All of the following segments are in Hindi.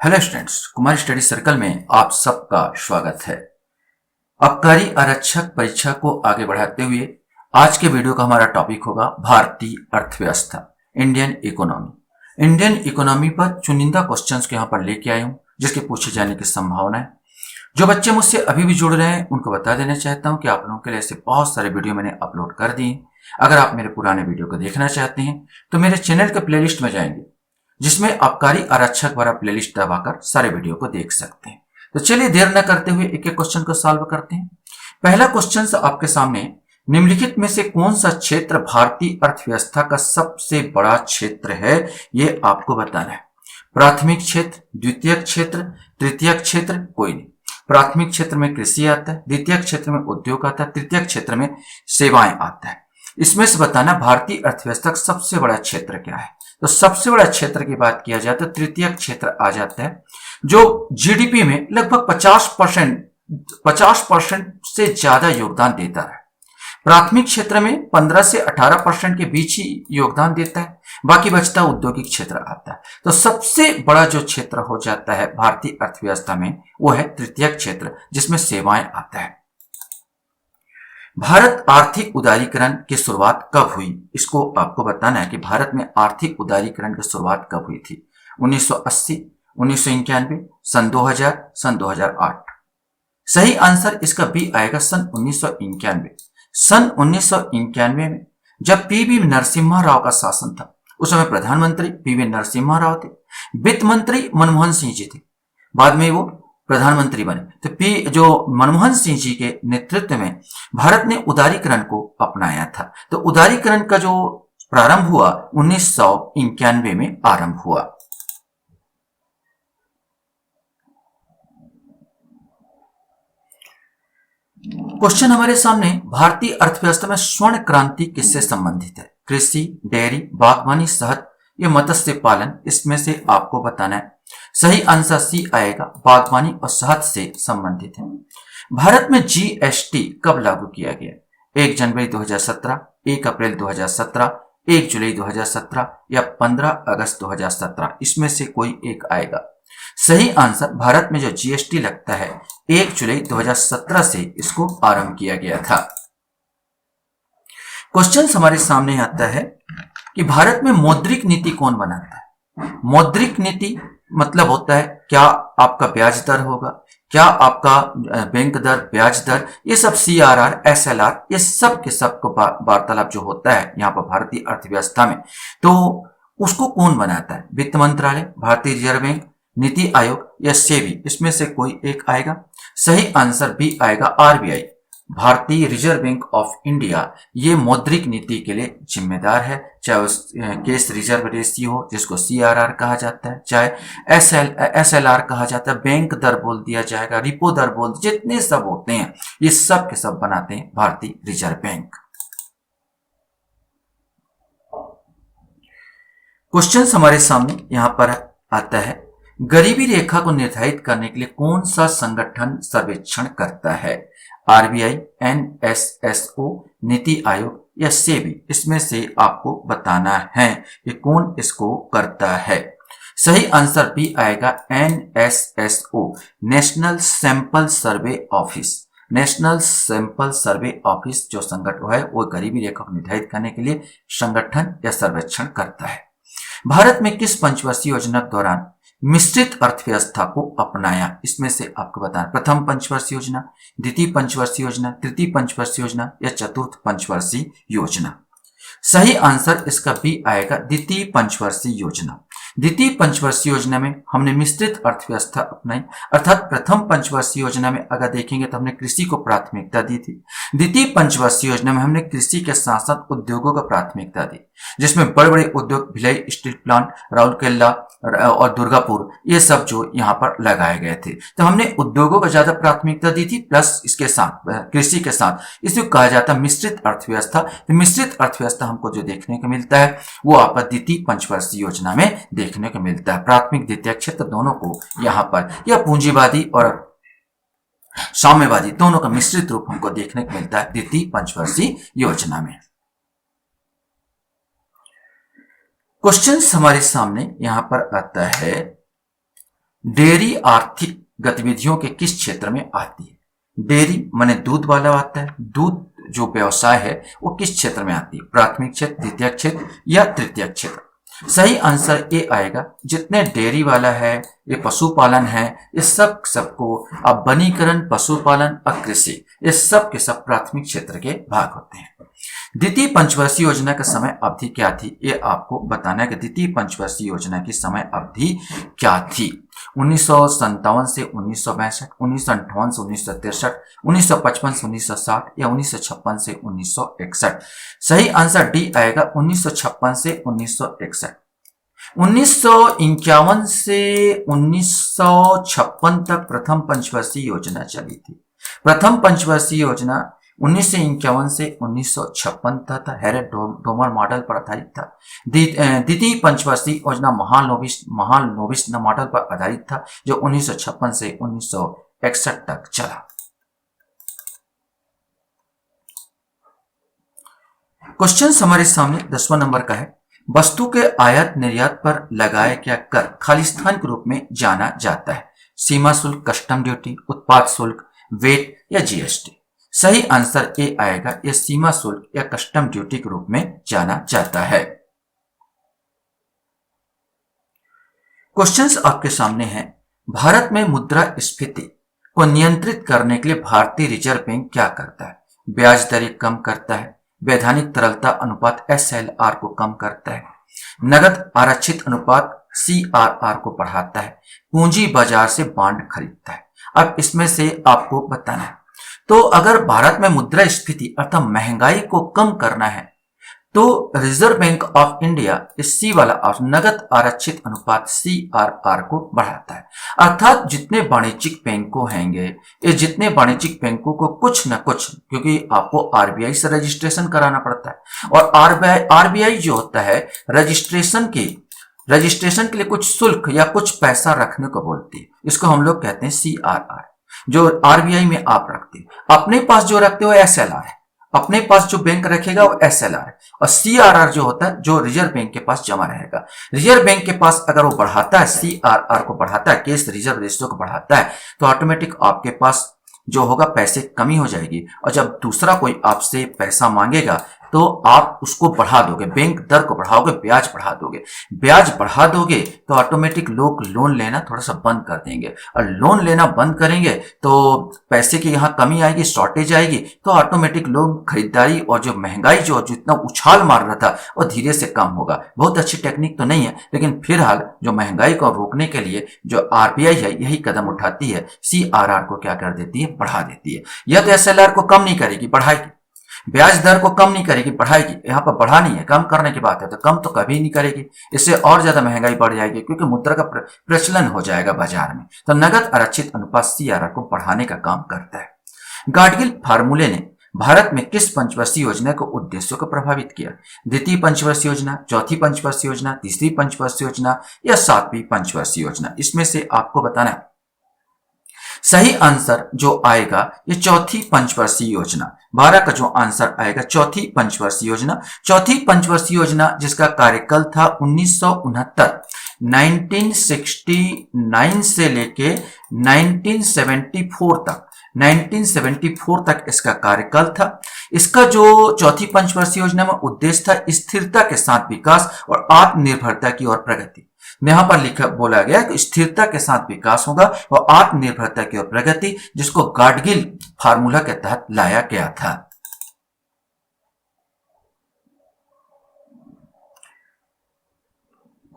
Hello students, Kumar study circle में आप सबका स्वागत है। आबकारी आरक्षक परीक्षा को आगे बढ़ाते हुए आज के वीडियो का हमारा टॉपिक होगा भारतीय अर्थव्यवस्था, इंडियन इकोनॉमी। इंडियन इकोनॉमी पर चुनिंदा क्वेश्चंस को यहाँ पर लेके आया हूँ जिसके पूछे जाने की संभावना है। जो बच्चे मुझसे अभी भी जुड़ रहे हैं उनको बता देना चाहता हूँ कि आप लोगों के लिए ऐसे बहुत सारे वीडियो मैंने अपलोड कर दिए। अगर आप मेरे पुराने वीडियो को देखना चाहते हैं तो मेरे चैनल के प्लेलिस्ट में जाएंगे जिसमें आबकारी आरक्षक वाला प्लेलिस्ट दबाकर सारे वीडियो को देख सकते हैं। तो चलिए देर न करते हुए एक एक क्वेश्चन को सॉल्व करते हैं। पहला क्वेश्चन आपके सामने, निम्नलिखित में से कौन सा क्षेत्र भारतीय अर्थव्यवस्था का सबसे बड़ा क्षेत्र है, ये आपको बताना है। प्राथमिक क्षेत्र, द्वितीयक क्षेत्र, तृतीयक क्षेत्र, कोई नहीं। प्राथमिक क्षेत्र में कृषि आता है, द्वितीयक क्षेत्र में उद्योग आता है, तृतीयक क्षेत्र में सेवाएं आता है। इसमें से बताना भारतीय अर्थव्यवस्था का सबसे बड़ा क्षेत्र क्या है। तो सबसे बड़ा क्षेत्र की बात किया जाए तो तृतीय क्षेत्र आ जाता है, जो जीडीपी में लगभग 50% से ज्यादा योगदान देता है। प्राथमिक क्षेत्र में 15 से 18% के बीच ही योगदान देता है, बाकी बचता औद्योगिक क्षेत्र आता है। तो सबसे बड़ा जो क्षेत्र हो जाता है भारतीय अर्थव्यवस्था में वो है तृतीय क्षेत्र, जिसमें सेवाएं आता है। भारत आर्थिक उदारीकरण की शुरुआत कब हुई, इसको आपको बताना है कि भारत में आर्थिक उदारीकरण की शुरुआत कब हुई थी। 1980, 1991, सन 2000, सन 2008। सही आंसर इसका बी आएगा, सन 1991। सन 1991 में जब पीवी नरसिम्हा राव का शासन था, उस समय प्रधानमंत्री पीवी नरसिम्हा राव थे, वित्त मंत्री मनमोहन सिंह जी थे, बाद में वो प्रधानमंत्री बने। तो जो मनमोहन सिंह जी के नेतृत्व में भारत ने उदारीकरण को अपनाया था। तो उदारीकरण का जो प्रारंभ हुआ 1991 में आरंभ हुआ। क्वेश्चन हमारे सामने, भारतीय अर्थव्यवस्था में स्वर्ण क्रांति किससे संबंधित है। कृषि, डेयरी, बागवानी, शहद या मत्स्य पालन, इसमें से आपको बताना है। सही आंसर सी आएगा, बागवानी और शहद से संबंधित है। भारत में जीएसटी कब लागू किया गया। 1 जनवरी 2017, 1 अप्रैल 2017, 1 जुलाई 2017 या 15 अगस्त 2017, इसमें से कोई एक आएगा। सही आंसर, भारत में जो जीएसटी लगता है 1 जुलाई 2017 से इसको आरंभ किया गया था। क्वेश्चन हमारे सामने आता है कि भारत में मौद्रिक नीति कौन बनाता है। मौद्रिक नीति मतलब होता है क्या आपका ब्याज दर होगा, क्या आपका बैंक दर, ब्याज दर, ये सब सीआरआर, एसएलआर, ये सब के सब को वार्तालाप जो होता है यहाँ पर भारतीय अर्थव्यवस्था में, तो उसको कौन बनाता है। वित्त मंत्रालय, भारतीय रिजर्व बैंक, नीति आयोग या सेबी, इसमें से कोई एक आएगा। सही आंसर बी आएगा, आरबीआई, भारतीय रिजर्व बैंक ऑफ इंडिया, ये मौद्रिक नीति के लिए जिम्मेदार है। चाहे उस केस रिजर्व रेशियो हो जिसको सीआरआर कहा जाता है, चाहे एसएलआर कहा जाता है, बैंक दर बोल दिया जाएगा, रिपो दर बोल, जितने सब होते हैं ये सब के सब बनाते हैं भारतीय रिजर्व बैंक। क्वेश्चन हमारे सामने यहां पर आता है, गरीबी रेखा को निर्धारित करने के लिए कौन सा संगठन सर्वेक्षण करता है। आरबीआई, एनएसएसओ, नीति आयोग या सेबी, इसमें से आपको बताना है कि कौन इसको करता है। सही आंसर बी आएगा, NSSO, national sample survey office. National sample survey office जो संगठन है वो गरीबी रेखा को निर्धारित करने के लिए संगठन या सर्वेक्षण करता है। भारत में किस पंचवर्षीय योजना के दौरान मिश्रित अर्थव्यवस्था को अपनाया, इसमें से आपको बताना। प्रथम पंचवर्षीय योजना, द्वितीय पंचवर्षीय योजना, तृतीय पंचवर्षीय योजना या चतुर्थ पंचवर्षीय योजना। सही आंसर इसका बी आएगा, द्वितीय पंचवर्षीय योजना। द्वितीय पंचवर्षीय योजना में हमने मिश्रित अर्थव्यवस्था अपनाई, अर्थात प्रथम पंचवर्षीय योजना में अगर देखेंगे तो हमने कृषि को प्राथमिकता दी थी। द्वितीय पंचवर्षीय योजना में हमने कृषि के साथ साथ उद्योगों को प्राथमिकता दी, जिसमें बड़े बड़े उद्योग, भिलाई स्टील प्लांट, राउरकेला और दुर्गापुर, ये सब जो यहाँ पर लगाए गए थे। तो हमने उद्योगों को ज्यादा प्राथमिकता दी थी, प्लस इसके साथ कृषि के साथ, इसको कहा जाता है मिश्रित अर्थव्यवस्था। तो मिश्रित अर्थव्यवस्था हमको जो देखने को मिलता है वो आप द्वितीय पंचवर्षीय योजना में देखने को मिलता है। प्राथमिक द्वितीय क्षेत्र दोनों को यहाँ पर, या पूंजीवादी और साम्यवादी दोनों का मिश्रित रूप हमको देखने को मिलता है द्वितीय पंचवर्षीय योजना में। क्वेश्चन हमारे सामने यहां पर आता है, डेयरी आर्थिक गतिविधियों के किस क्षेत्र में आती है? डेयरी माने दूध वाला आता है, दूध जो व्यवसाय है वो किस क्षेत्र में आती है? प्राथमिक क्षेत्र, द्वितीय क्षेत्र या तृतीय क्षेत्र? सही आंसर ए आएगा। जितने डेयरी वाला है, ये पशुपालन है, इस सब सबको अब वनीकरण, पशुपालन और कृषि, ये सब के सब प्राथमिक क्षेत्र के भाग होते हैं। द्वितीय पंचवर्षीय योजना का समय अवधि क्या थी? ये आपको बताना है कि द्वितीय पंचवर्षीय योजना की समय अवधि क्या थी। 1957 से 1962, 1958 से 1963, 1955 से 1960 या 1956 से 1961? सही आंसर डी आएगा, 1956 से 1961। 1951 से 1956 तक प्रथम पंचवर्षीय योजना चली थी। प्रथम पंचवर्षीय योजना 1951 से 1956 तक हैरेट डोमर मॉडल पर आधारित था। द्वितीय पंचवर्षीय योजना महालनोबिस मॉडल पर आधारित था, जो 1956 से 1961 तक चला। क्वेश्चन हमारे सामने 10वां नंबर का है। वस्तु के आयात निर्यात पर लगाया गया कर खालिस्तान के रूप में जाना जाता है? सीमा शुल्क, कस्टम ड्यूटी, उत्पाद शुल्क, वेट या जीएसटी? सही आंसर ए आएगा, यह सीमा शुल्क या कस्टम ड्यूटी के रूप में जाना जाता है। क्वेश्चंस आपके सामने हैं। भारत में मुद्रास्फीति को नियंत्रित करने के लिए भारतीय रिजर्व बैंक क्या करता है? ब्याज दरें कम करता है, वैधानिक तरलता अनुपात SLR को कम करता है, नगद आरक्षित अनुपात CRR को बढ़ाता है, पूंजी बाजार से बॉन्ड खरीदता है। अब इसमें से आपको बताना है। तो अगर भारत में मुद्रास्फीति अर्थात महंगाई को कम करना है तो रिजर्व बैंक ऑफ इंडिया इस सी वाला ऑप्शन नगद आरक्षित अनुपात CRR को बढ़ाता है। अर्थात जितने वाणिज्यिक बैंकों हैंगे, ये जितने वाणिज्यिक बैंकों को कुछ न कुछ, क्योंकि आपको RBI से रजिस्ट्रेशन कराना पड़ता है और RBI जो होता है रजिस्ट्रेशन के लिए कुछ शुल्क या कुछ पैसा रखने को बोलती है। इसको हम लोग कहते हैं CRR। जो RBI में आप रखते हैं, अपने पास जो रखते हो SLR है, अपने पास जो बैंक रखेगा वो SLR है, और CRR जो होता है जो रिजर्व बैंक के पास जमा रहेगा। रिजर्व बैंक के पास अगर वो बढ़ाता है, CRR को बढ़ाता है, केस रिजर्व रेशियो को बढ़ाता है, तो ऑटोमेटिक आपके पास जो होगा पैसे कमी हो जाएगी, और जब दूसरा कोई आपसे पैसा मांगेगा तो आप उसको बढ़ा दोगे, बैंक दर को बढ़ाओगे, ब्याज बढ़ा दोगे। ब्याज बढ़ा दोगे तो ऑटोमेटिक लोग लोन लेना थोड़ा सा बंद कर देंगे, और लोन लेना बंद करेंगे तो पैसे की यहाँ कमी आएगी, शॉर्टेज आएगी, तो ऑटोमेटिक लोग खरीदारी और जो महंगाई जो जितना उछाल मार रहा था वो धीरे से कम होगा। बहुत अच्छी टेक्निक तो नहीं है, लेकिन फिलहाल जो महंगाई को रोकने के लिए जो RBI है यही कदम उठाती है, CRR को क्या कर देती है, बढ़ा देती है। यह तो SLR को कम नहीं करेगी, बढ़ाएगी। ब्याज दर को कम नहीं करेगी, बढ़ाएगी। यहाँ पर बढ़ा नहीं है, कम करने की बात है, तो कम तो कभी नहीं करेगी। इससे और ज्यादा महंगाई बढ़ जाएगी, क्योंकि मुद्रा का प्रचलन हो जाएगा बाजार में। तो नगद आरक्षित अनुपात CRR को बढ़ाने का काम करता है। गाडगिल फार्मूले ने भारत में किस पंचवर्षीय योजना के उद्देश्यों को प्रभावित किया? द्वितीय पंचवर्षीय योजना, चौथी पंचवर्षीय योजना, तीसरी पंचवर्षीय योजना या 7वीं पंचवर्षीय योजना? इसमें से आपको बताना है। सही आंसर जो आएगा ये चौथी पंचवर्षीय योजना। भारत का जो आंसर आएगा चौथी पंचवर्षीय योजना। चौथी पंचवर्षीय योजना जिसका कार्यकाल था 1969 से लेके 1974 तक इसका कार्यकाल था। इसका जो चौथी पंचवर्षीय योजना में उद्देश्य था स्थिरता के साथ विकास और आत्मनिर्भरता की ओर प्रगति। यहां पर बोला गया कि स्थिरता के साथ विकास होगा और आत्मनिर्भरता की ओर प्रगति, जिसको गाडगिल फार्मूला के तहत लाया गया था।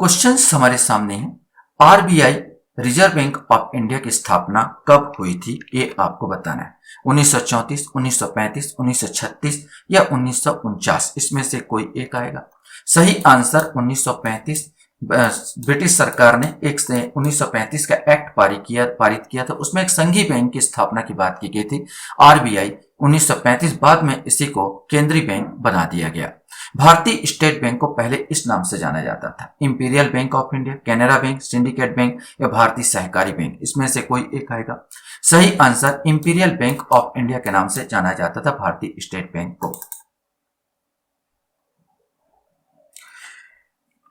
क्वेश्चंस हमारे सामने हैं। RBI reserve bank of India की स्थापना कब हुई थी, ये आपको बताना है। 1934, 1935, 1936 या 1949? इसमें से कोई एक आएगा। सही आंसर 1935। ब्रिटिश सरकार ने 1935 का एक्ट पारित किया था। उसमें एक संघीय बैंक की स्थापना की बात की गई थी। RBI 1935, बाद में इसी को केंद्रीय बैंक बना दिया गया। भारतीय स्टेट बैंक को पहले इस नाम से जाना जाता था। Imperial bank of India, Canara bank, syndicate bank या भारतीय सहकारी बैंक? इसमें से कोई एक आएगा। सही answer imperial bank of India के नाम से जाना जाता था भारतीय स्टेट बैंक को।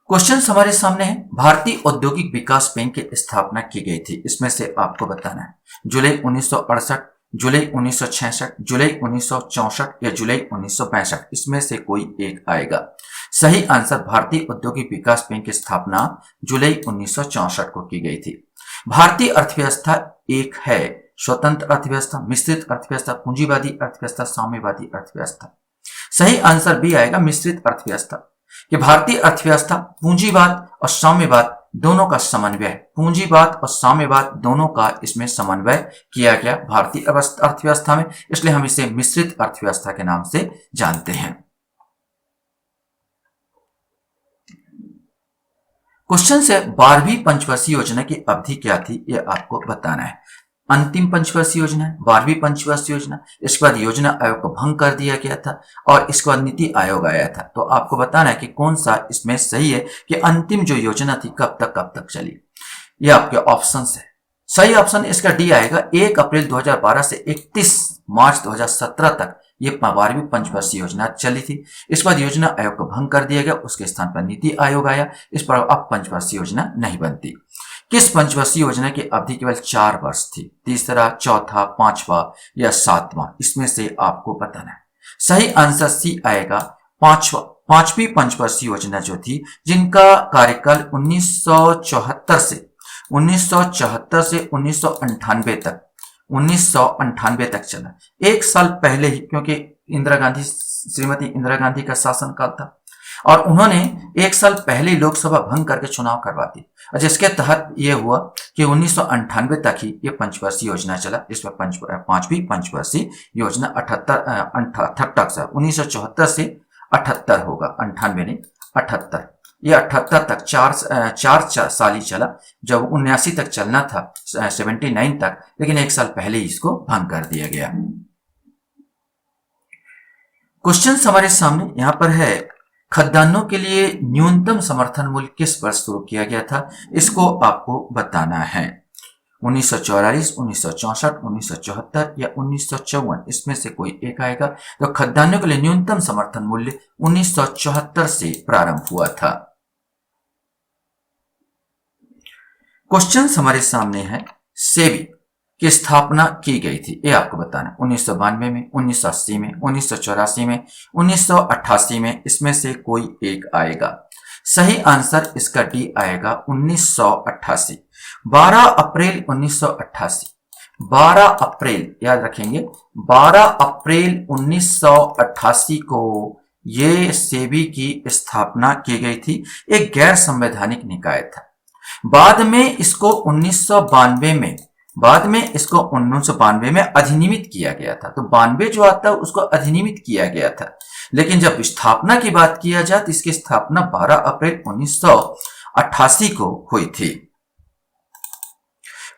क्वेश्चन हमारे सामने है, भारतीय औद्योगिक विकास बैंक की स्थापना की गई थी, इसमें से आपको बताना है जुलाई 1968, जुलाई 1966, जुलाई 1964 या जुलाई 1962, इसमें से कोई एक आएगा। सही आंसर भारतीय औद्योगिक विकास बैंक की स्थापना जुलाई 1964 को की गई थी। भारतीय अर्थव्यवस्था एक है स्वतंत्र अर्थव्यवस्था, मिश्रित अर्थव्यवस्था, पूंजीवादी अर्थव्यवस्था, साम्यवादी अर्थव्यवस्था। सही आंसर बी आएगा मिश्रित अर्थव्यवस्था। कि भारतीय अर्थव्यवस्था पूंजीवाद और साम्यवाद दोनों का समन्वय है, पूंजीवाद और साम्यवाद दोनों का इसमें समन्वय किया गया भारतीय अर्थव्यवस्था में, इसलिए हम इसे मिश्रित अर्थव्यवस्था के नाम से जानते हैं। क्वेश्चन से 12वीं पंचवर्षीय योजना की अवधि क्या थी यह आपको बताना है। अंतिम पंचवर्षीय योजना, 12वीं पंचवर्षीय योजना, इसके बाद योजना आयोग को भंग कर दिया गया था और इसके बाद नीति आयोग आया था। तो आपको बताना है कि कौन सा इसमें सही है कि अंतिम जो योजना थी कब तक चली। ये आपके ऑप्शन है। सही ऑप्शन इसका डी आएगा, 1 अप्रैल 2012 से 31 मार्च 2017 तक ये 12वीं पंचवर्षीय योजना चली थी। इसके बाद योजना आयोग को भंग कर दिया गया, उसके स्थान पर नीति आयोग आया। इस पर अब पंचवर्षीय योजना नहीं बनती। किस पंचवर्षीय योजना की अवधि केवल 4 वर्ष थी? तीसरा, चौथा, पांचवा या सातवां, इसमें से आपको बताना है। सही आंसर सी आएगा, पांचवी पंचवर्षीय योजना जो थी, जिनका कार्यकाल 1974 से 1998 तक 1998 तक चला। एक साल पहले ही, क्योंकि श्रीमती इंदिरा गांधी का शासनकाल था और उन्होंने एक साल पहले ही लोकसभा भंग करके चुनाव करवा दी, और जिसके तहत यह हुआ कि 1998 तक ही ये पंचवर्षीय योजना चला। इसमें पांचवी पंचवर्षीय योजना 1974 से 78 होगा, 98 नहीं 78, ये 78 तक चार साल ही चला, जब 79 तक चलना था, 79 तक, लेकिन एक साल पहले ही इसको भंग कर दिया गया। क्वेश्चन हमारे सामने यहां पर है, खाद्यान्नों के लिए न्यूनतम समर्थन मूल्य किस वर्ष शुरू किया गया था? इसको आपको बताना है। 1944, 1964, 1974 या 1954, इसमें से कोई एक आएगा। तो खाद्यान्नों के लिए न्यूनतम समर्थन मूल्य 1974 से प्रारंभ हुआ था। क्वेश्चन हमारे सामने है, सेबी की स्थापना की गई थी, ये आपको बताना। 1992 में, 1980 में, 1984 में, 1988 में, इसमें से कोई एक आएगा। सही आंसर इसका डी आएगा, 1988। 12 अप्रैल 1988, 12 अप्रैल याद रखेंगे, 12 अप्रैल 1988 को ये सेबी की स्थापना की गई थी। एक गैर संवैधानिक निकाय था। बाद में इसको 1992 में अधिनियमित किया गया था। तो 92 जो आता है उसको अधिनियमित किया गया था, लेकिन जब स्थापना की बात किया जाए तो इसकी स्थापना 12 अप्रैल 1988 को हुई थी।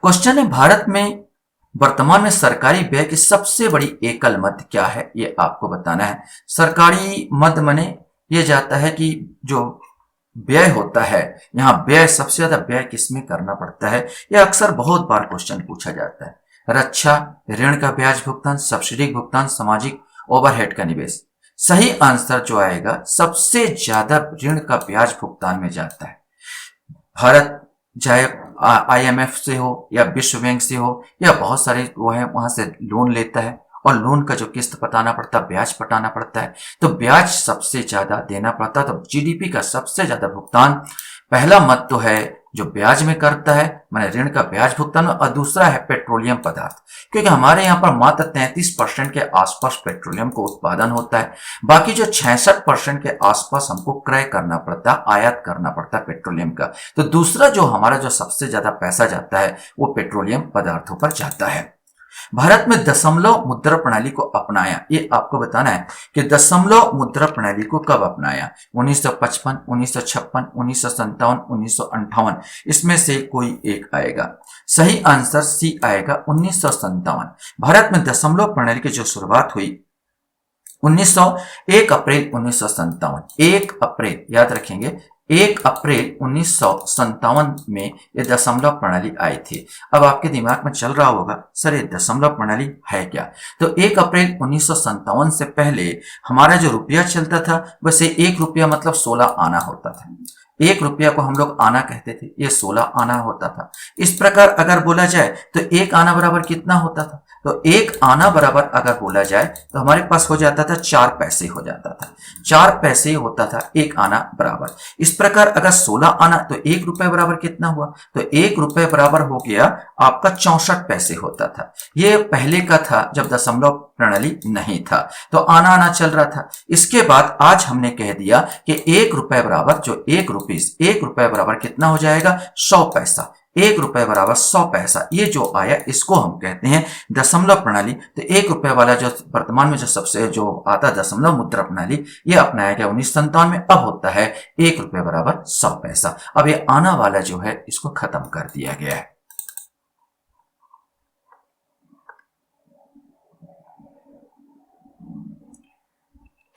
क्वेश्चन है, भारत में वर्तमान में सरकारी व्यय की सबसे बड़ी एकल मद क्या है? ये आपको बताना है। सरकारी मद माने ये जाता है कि जो व्यय होता है, यहां व्यय सबसे ज्यादा व्यय किसमें करना पड़ता है? यह अक्सर बहुत बार क्वेश्चन पूछा जाता है। रक्षा, ऋण का ब्याज भुगतान, सब्सिडी भुगतान, सामाजिक ओवरहेड का निवेश। सही आंसर जो आएगा, सबसे ज्यादा ऋण का ब्याज भुगतान में जाता है। भारत चाहे IMF से हो या विश्व बैंक से हो या बहुत सारे वो है, वहां से लोन लेता है और लोन का जो किस्त पटाना पड़ता है, ब्याज पटाना पड़ता है, तो ब्याज सबसे ज्यादा देना पड़ता है। तो जीडीपी का सबसे ज्यादा भुगतान पहला मत तो है जो ब्याज में करता है, माने ऋण का ब्याज भुगतान, और दूसरा है पेट्रोलियम पदार्थ, क्योंकि हमारे यहाँ पर मात्र 33% के आसपास पेट्रोलियम को उत्पादन होता है। बाकी जो 66% के आसपास हमको क्रय करना पड़ता है, आयात करना पड़ता है पेट्रोलियम का। तो दूसरा जो हमारा जो सबसे ज्यादा पैसा जाता है वो पेट्रोलियम पदार्थों पर जाता है। भारत में दशमलव मुद्रा प्रणाली को अपनाया, ये आपको बताना है कि दशमलव मुद्रा प्रणाली को कब अपनाया। 1955, 1956, 1957, 1958, इसमें से कोई एक आएगा। सही आंसर सी आएगा, 1957। भारत में दशमलव प्रणाली की जो शुरुआत हुई 1 अप्रैल 1957, 1 अप्रैल याद रखेंगे, 1 अप्रैल 1957 में ये दशमलव प्रणाली आई थी। अब आपके दिमाग में चल रहा होगा, सर ये दशमलव प्रणाली है क्या? तो 1 अप्रैल 1957 से पहले हमारा जो रुपया चलता था, वैसे 1 रुपया मतलब 16 आना होता था। एक रुपया को हम लोग आना कहते थे, ये 16 आना होता था। इस प्रकार अगर बोला जाए तो एक आना बराबर कितना होता था, तो एक आना बराबर अगर बोला जाए तो हमारे पास हो जाता था 4 पैसे हो जाता था, 4 पैसे होता था एक आना बराबर। इस प्रकार अगर 16 आना तो एक रुपए बराबर कितना हुआ, तो एक रुपए बराबर हो गया आपका 64 पैसे होता था। ये पहले का था जब दशमलव प्रणाली नहीं था, तो आना आना चल रहा था। इसके बाद आज हमने कह दिया कि एक रुपए बराबर जो एक रुपीस, एक रुपए बराबर कितना हो जाएगा 100 पैसा, एक रुपए बराबर 100 पैसा। ये जो आया इसको हम कहते हैं दशमलव प्रणाली। तो एक रुपए वाला जो वर्तमान में जो सबसे जो आता है दशमलव मुद्रा प्रणाली, ये अपनाया गया 1957 में। अब होता है एक रुपए बराबर 100 पैसा। अब ये आना वाला जो है इसको खत्म कर दिया गया है।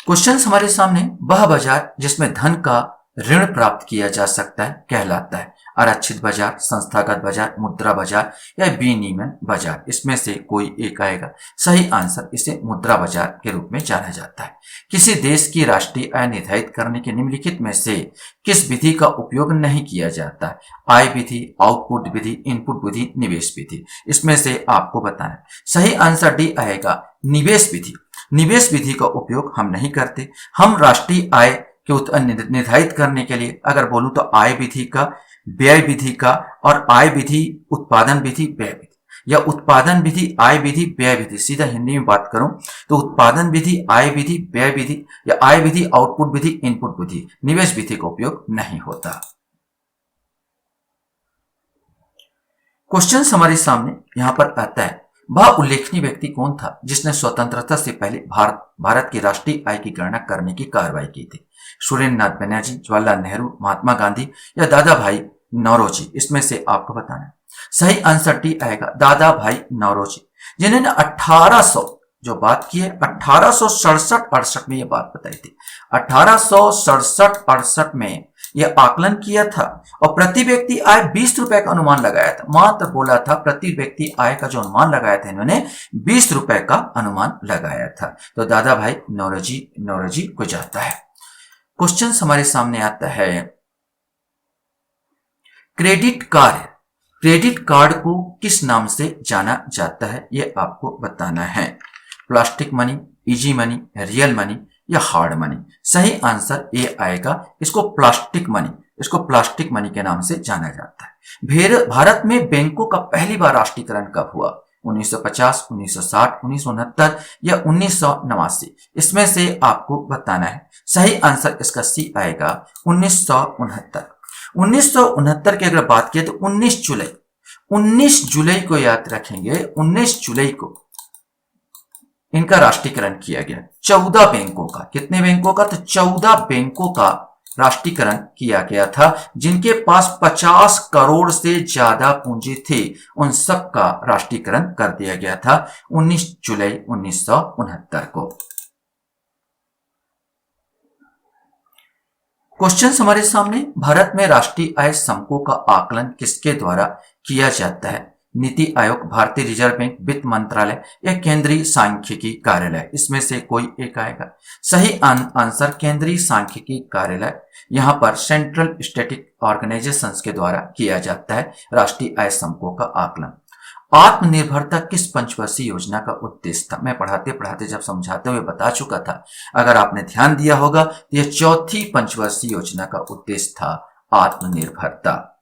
क्वेश्चन हमारे सामने, वह बाजार जिसमें धन का ऋण प्राप्त किया जा सकता है कहलाता है आरक्षित बाजार, संस्थागत बाजार, मुद्रा बाजार या विनिमय बाजार। इसमें से कोई एक आएगा। सही आंसर, इसे मुद्रा बाजार के रूप में जाना जाता है। किसी देश की राष्ट्रीय आय निर्धारित करने के निम्नलिखित में से किस विधि का उपयोग नहीं किया जाता है? आय विधि, आउटपुट विधि, इनपुट विधि, निवेश विधि। इसमें से आपको बताना है। सही आंसर डी आएगा, निवेश विधि। निवेश विधि का उपयोग हम नहीं करते। हम राष्ट्रीय आय के निर्धारित करने के लिए अगर बोलूं तो आय विधि का, व्यय विधि का, और आय विधि उत्पादन विधि, व्यय विधि, या उत्पादन विधि आय विधि व्यय विधि। सीधा हिंदी में बात करूं तो उत्पादन विधि, आय विधि, व्यय विधि, या आय विधि, आउटपुट विधि, इनपुट विधि। निवेश विधि का उपयोग नहीं होता। क्वेश्चन हमारे सामने यहां पर आता है, वह उल्लेखनीय व्यक्ति कौन था जिसने स्वतंत्रता से पहले भारत की राष्ट्रीय आय की गणना करने की कार्रवाई की थी? सुरेंद्र नाथ बनर्जी, जवाहरलाल नेहरू, महात्मा गांधी या दादा भाई नौरोजी। इसमें से आपको बताना है। सही आंसर टी आएगा, दादा भाई नौरोजी, जिन्होंने 1800 जो बात की है 1867-68 में ये बात बताई थी। 1867-68 में यह आकलन किया था और प्रति व्यक्ति आय 20 रुपए का अनुमान लगाया था। मात्र बोला था प्रति व्यक्ति आय का जो अनुमान लगाया था इन्होंने 20 रुपए का अनुमान लगाया था। तो दादा भाई नौरोजी को जाता है। क्वेश्चन हमारे सामने आता है, क्रेडिट कार्ड को किस नाम से जाना जाता है? ये आपको बताना है। Plastic money, easy money, real money या हार्ड मनी। सही आंसर ए आएगा, इसको प्लास्टिक मनी के नाम से जाना जाता है। भारत में बैंकों का पहली बार राष्ट्रीयकरण कब हुआ? 1950, 1960, 1969 या 1989। इसमें से आपको बताना है। सही आंसर इसका सी आएगा, 1969। 1969 की अगर बात किया तो 19 जुलाई को याद रखेंगे, 19 जुलाई को इनका राष्ट्रीयकरण किया गया। 14 बैंकों का, कितने बैंकों का? तो 14 बैंकों का राष्ट्रीयकरण किया गया था, जिनके पास 50 करोड़ से ज्यादा पूंजी थी, उन सब का राष्ट्रीयकरण कर दिया गया था 19 जुलाई 1969 को। क्वेश्चन हमारे सामने, भारत में राष्ट्रीय आय समकों का आकलन किसके द्वारा किया जाता है? नीति आयोग, भारतीय रिजर्व बैंक, वित्त मंत्रालय या केंद्रीय सांख्यिकी कार्यालय। इसमें से कोई एक आएगा। सही आंसर केंद्रीय सांख्यिकी कार्यालय, यहां पर सेंट्रल स्टैटिक ऑर्गेनाइजेशंस के द्वारा किया जाता है राष्ट्रीय आय समकों का आकलन। आत्मनिर्भरता किस पंचवर्षीय योजना का उद्देश्य था? मैं पढ़ाते पढ़ाते जब समझाते हुए बता चुका था। अगर आपने ध्यान दिया होगा तो यह चौथी पंचवर्षीय योजना का उद्देश्य था आत्मनिर्भरता।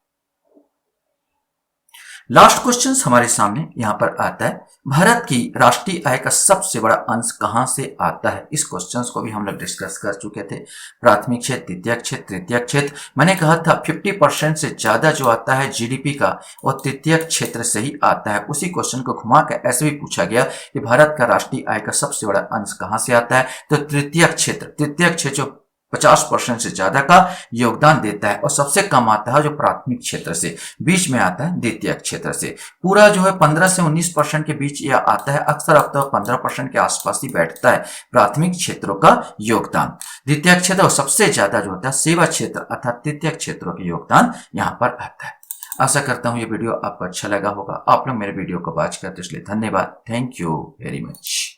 लास्ट क्वेश्चन हमारे सामने यहां पर आता है, भारत की राष्ट्रीय आय का सबसे बड़ा अंश कहां से आता है? इस क्वेश्चन को भी हम लोग डिस्कस कर चुके थे। प्राथमिक क्षेत्र, द्वितीयक क्षेत्र, तृतीयक क्षेत्र। मैंने कहा था 50% से ज्यादा जो आता है जीडीपी का वो तृतीयक क्षेत्र से ही आता है। उसी क्वेश्चन को घुमा कर ऐसे भी पूछा गया कि भारत का राष्ट्रीय आय का सबसे बड़ा अंश कहां से आता है? तो तृतीयक क्षेत्र जो 50% से ज्यादा का योगदान देता है, और सबसे कम आता है जो प्राथमिक क्षेत्र से, बीच में आता है द्वितीयक क्षेत्र से। पूरा जो है 15 से 19% के बीच यह आता है। अक्सर अब तो 15% के आसपास ही बैठता है प्राथमिक क्षेत्रों का योगदान। द्वितीयक क्षेत्र और सबसे ज्यादा जो होता है सेवा क्षेत्र अर्थात तृतीयक क्षेत्रों के योगदान यहां पर आता है। आशा करता हूं ये वीडियो आपको अच्छा लगा होगा। आप लोग मेरे वीडियो को वॉच करते इसलिए धन्यवाद। Thank you very much.